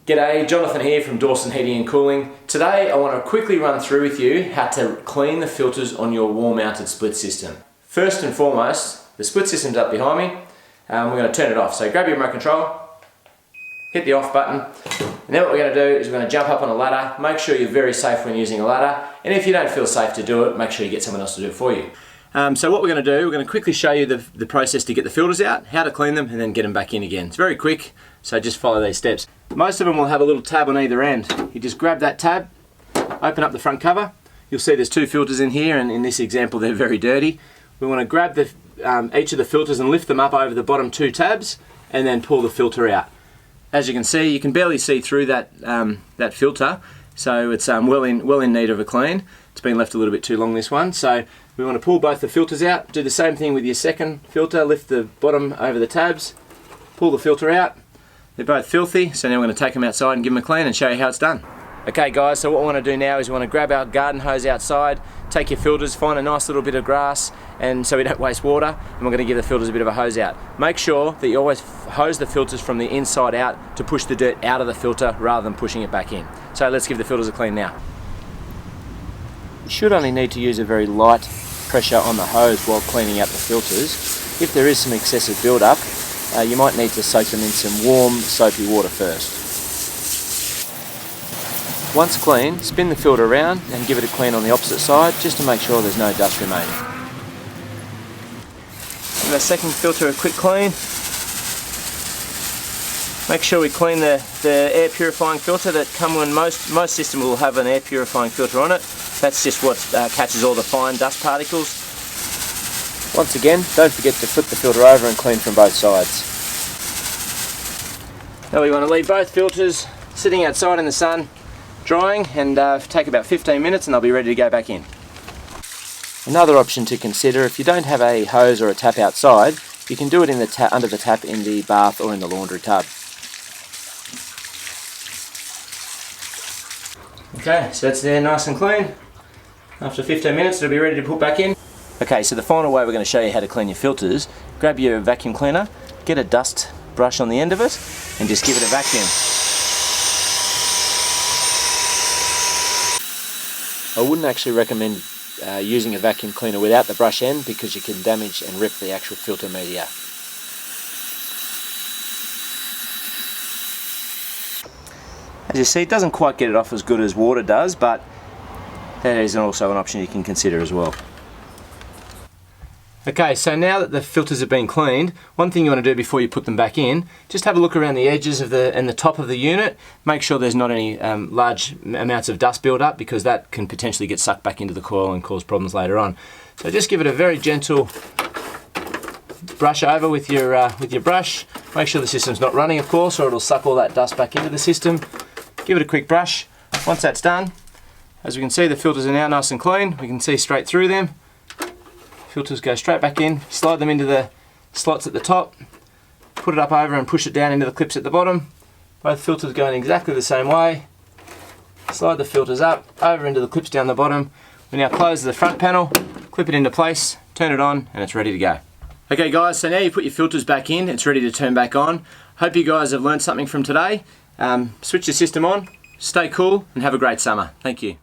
G'day, Jonathan here from Dawson Heating and Cooling. Today I want to quickly run through with you how to clean the filters on your wall-mounted split system. First and foremost, the split system's up behind me. We're going to turn it off. So grab your remote control, hit the off button, and then what we're going to do is we're going to jump up on a ladder. Make sure you're very safe when using a ladder, and if you don't feel safe to do it, make sure you get someone else to do it for you. So what we're going to do, we're going to quickly show you the process to get the filters out, how to clean them, and then get them back in again. It's very quick, so just follow these steps. Most of them will have a little tab on either end. You just grab that tab, open up the front cover. You'll see there's two filters in here, and in this example they're very dirty. We want to grab each of the filters and lift them up over the bottom two tabs, and then pull the filter out. As you can see, you can barely see through that filter, so it's well in need of a clean. It's been left a little bit too long, this one, so we want to pull both the filters out. Do the same thing with your second filter. Lift the bottom over the tabs, pull the filter out. They're both filthy, so now we're going to take them outside and give them a clean and show you how it's done. Okay guys, so what we want to do now is we want to grab our garden hose outside, take your filters, find a nice little bit of grass, and so we don't waste water, and we're going to give the filters a bit of a hose out. Make sure that you always hose the filters from the inside out to push the dirt out of the filter rather than pushing it back in. So let's give the filters a clean now. You should only need to use a very light pressure on the hose while cleaning out the filters. If there is some excessive build-up, you might need to soak them in some warm, soapy water first. Once clean, spin the filter around and give it a clean on the opposite side just to make sure there's no dust remaining. Give the second filter a quick clean. Make sure we clean the air purifying filter that most systems will have an air purifying filter on it. That's just what catches all the fine dust particles. Once again, don't forget to flip the filter over and clean from both sides. Now we want to leave both filters sitting outside in the sun, drying, and take about 15 minutes and they'll be ready to go back in. Another option to consider, if you don't have a hose or a tap outside, you can do it in under the tap in the bath or in the laundry tub. Okay, so that's there nice and clean. After 15 minutes it'll be ready to put back in. Okay, so the final way we're going to show you how to clean your filters, grab your vacuum cleaner, get a dust brush on the end of it, and just give it a vacuum. I wouldn't actually recommend using a vacuum cleaner without the brush end because you can damage and rip the actual filter media. As you see, it doesn't quite get it off as good as water does, but that is also an option you can consider as well. Okay, so now that the filters have been cleaned, one thing you want to do before you put them back in, just have a look around the edges of and the top of the unit. Make sure there's not any large amounts of dust build up because that can potentially get sucked back into the coil and cause problems later on. So just give it a very gentle brush over with your brush. Make sure the system's not running, of course, or it'll suck all that dust back into the system. Give it a quick brush. Once that's done, as we can see, the filters are now nice and clean. We can see straight through them. Filters go straight back in, slide them into the slots at the top, put it up over and push it down into the clips at the bottom. Both filters going exactly the same way. Slide the filters up, over into the clips down the bottom. We now close the front panel, clip it into place, turn it on, and it's ready to go. Okay guys, so now you put your filters back in, it's ready to turn back on. Hope you guys have learned something from today. Switch your system on, stay cool, and have a great summer. Thank you.